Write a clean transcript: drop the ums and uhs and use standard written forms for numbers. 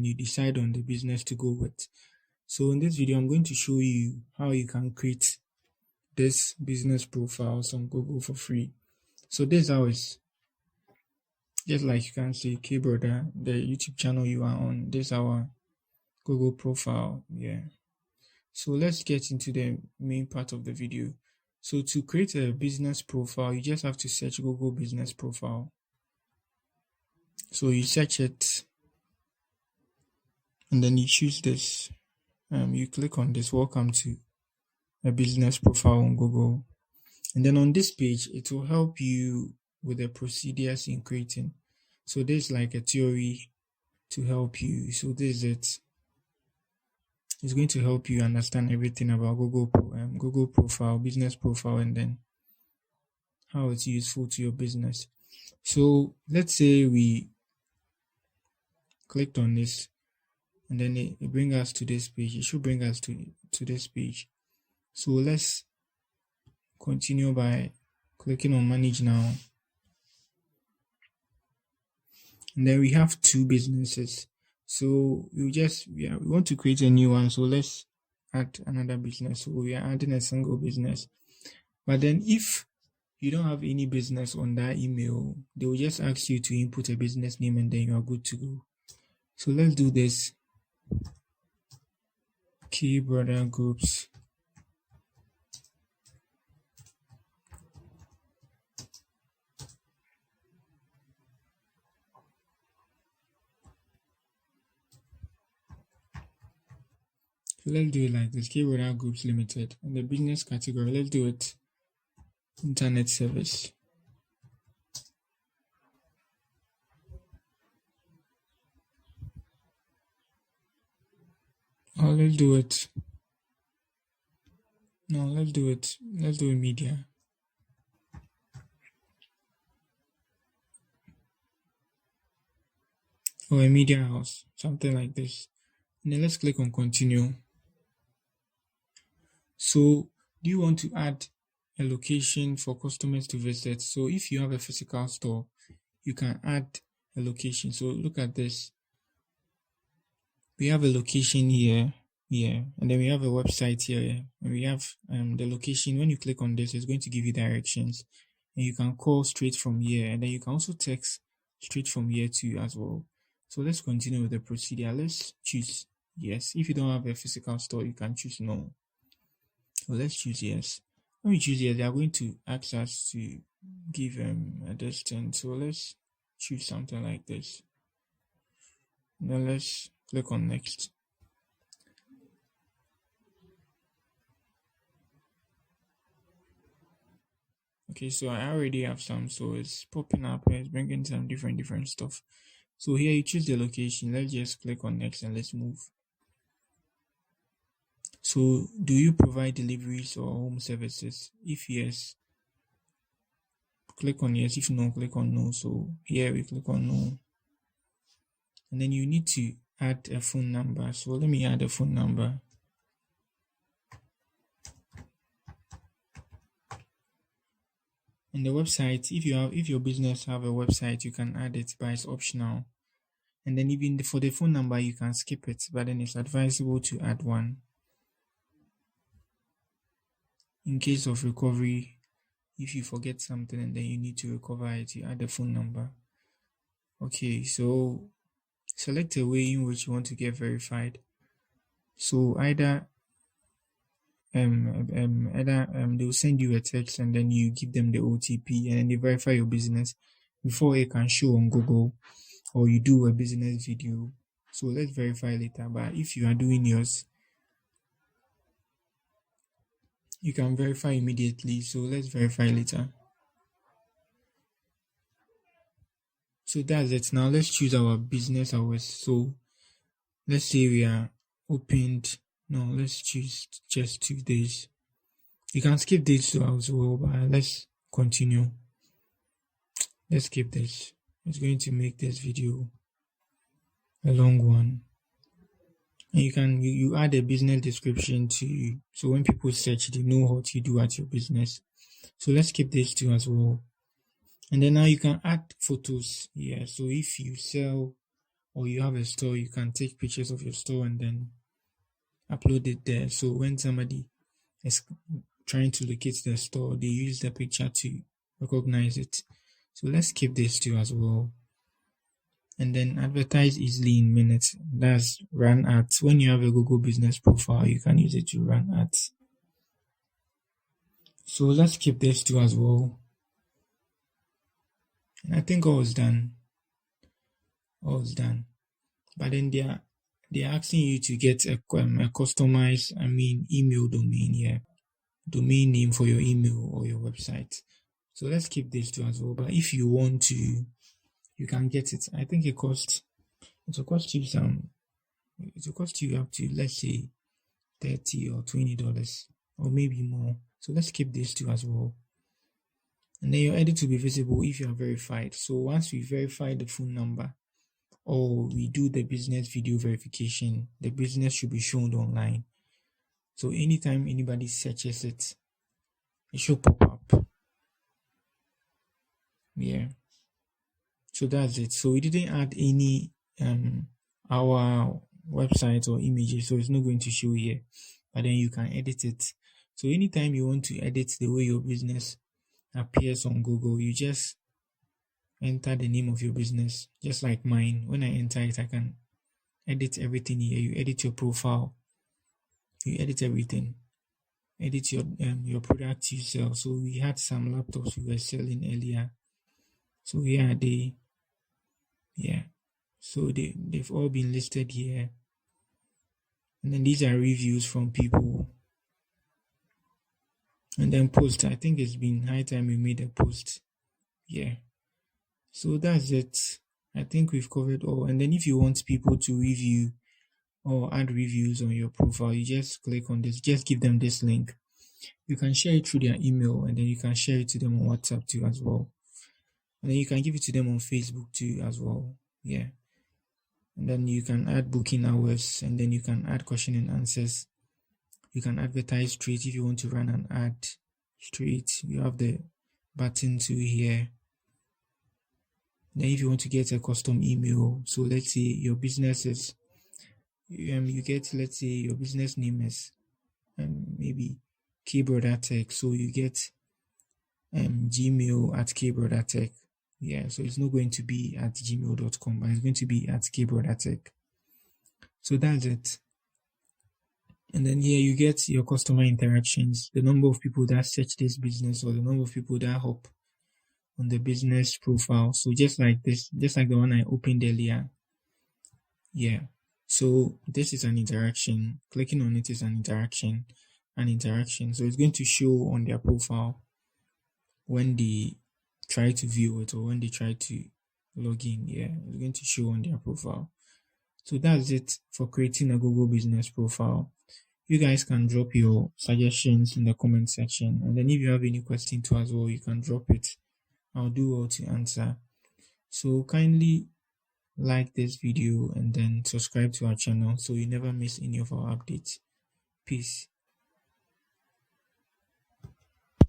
you decide on the business to go with. So in this video, I'm going to show you how you can create this business profile on Google for free. So this is how it's just like you can see K-Brother, the YouTube channel you are on. This is our Google profile. Yeah. So let's get into the main part of the video. So to create a business profile, you just have to search Google business profile. So you search it and then you choose this. You click on this, welcome to a business profile on Google. And then on this page, it will help you with the procedures in creating. So there's like a theory to help you. So this is it. It's going to help you understand everything about Google profile, business profile, and then how it's useful to your business. So let's say we clicked on this and then it brings us to this page. It should bring us to this page. So let's continue by clicking on manage now. And then we have two businesses. So we want to create a new one. So let's add another business. So we are adding a single business. But then if you don't have any business on that email, they will just ask you to input a business name and then you are good to go. So let's do this. K-Brother Groups. So let's do it like this, K-Brother Groups Limited. And the business category, let's do it internet service. Oh, let's do it media. Or a media house, something like this. And then let's click on continue. So do you want to add a location for customers to visit? So if you have a physical store, you can add a location. So look at this. We have a location here, and then we have a website here, and we have the location. When you click on this, it's going to give you directions, and you can call straight from here, and then you can also text straight from here too as well. So let's continue with the procedure. Let's choose yes. If you don't have a physical store, you can choose no. So let's choose yes. When we choose yes, they are going to ask us to give a distance. So let's choose something like this. Now let's click on next. Okay, so I already have some, so it's popping up and it's bringing some different stuff. So here you choose the location. Let's just click on next and let's move. So do you provide deliveries or home services? If yes, click on yes. If no, click on no. So here we click on no. And then you need to add a phone number. So let me add a phone number. And the website, if your business have a website, you can add it, but it's optional. And then even for the phone number, you can skip it, but then it's advisable to add one. In case of recovery, if you forget something and then you need to recover it, you add the phone number. Okay, so select a way in which you want to get verified. So either they will send you a text and then you give them the OTP and then they verify your business before it can show on Google, or you do a business video. So let's verify later. But if you are doing yours, you can verify immediately. So let's verify later. So that's it. Now let's choose our business hours. So let's say we are opened. No, let's choose just 2 days. You can skip this as well, but let's continue. Let's skip this. It's going to make this video a long one. And you add a business description so when people search, they know what you do at your business. So let's skip this too as well. And then now you can add photos here. So if you sell or you have a store, you can take pictures of your store and then upload it there. So when somebody is trying to locate the store, they use the picture to recognize it. So let's keep this too as well. And then advertise easily in minutes. That's run ads. When you have a Google business profile, you can use it to run ads. So let's keep this too as well. And I think all is done. All is done. But then they're asking you to get a customized, email domain here. Domain name for your email or your website. So let's keep this too as well. But if you want to, you can get it. I think it will cost you up to, let's say, $30 or $20 or maybe more. So let's keep this too as well. And then your edit will be visible if you are verified. So once we verify the phone number or we do the business video verification, the business should be shown online. So anytime anybody searches it, it should pop up. Yeah. So that's it. So we didn't add any our website or images, so it's not going to show here. But then you can edit it. So anytime you want to edit the way your business appears on Google, you just enter the name of your business, just like mine. When I enter it, I can edit everything here. You edit your profile, you edit everything, edit your product you sell. So we had some laptops we were selling earlier. So here are they. Yeah. So they've all been listed here. And then these are reviews from people. And then post. I think it's been high time we made a post. Yeah. So that's it. I think we've covered all. And then if you want people to review or add reviews on your profile, you just click on this. Just give them this link. You can share it through their email, and then you can share it to them on WhatsApp too as well. And then you can give it to them on Facebook too as well. Yeah. And then you can add booking hours, and then you can add question and answers. You can advertise straight if you want to run an ad straight. You have the button to here. Then if you want to get a custom email, so let's say your business is, you get, let's say your business name is maybe Kbrother Tech. So you get Gmail at Kbrother Tech. Yeah, so it's not going to be at gmail.com, but it's going to be at Kbrother Tech. So that's it. And then here you get your customer interactions, the number of people that search this business or the number of people that hop on the business profile. So just like this, just like the one I opened earlier. Yeah. So this is an interaction. Clicking on it is an interaction. So it's going to show on their profile when they try to view it or when they try to log in. Yeah, it's going to show on their profile. So that's it for creating a Google business profile. You guys can drop your suggestions in the comment section, and then if you have any question too as well, you can drop it. I'll do well to answer. So kindly like this video and then subscribe to our channel so you never miss any of our updates. Peace.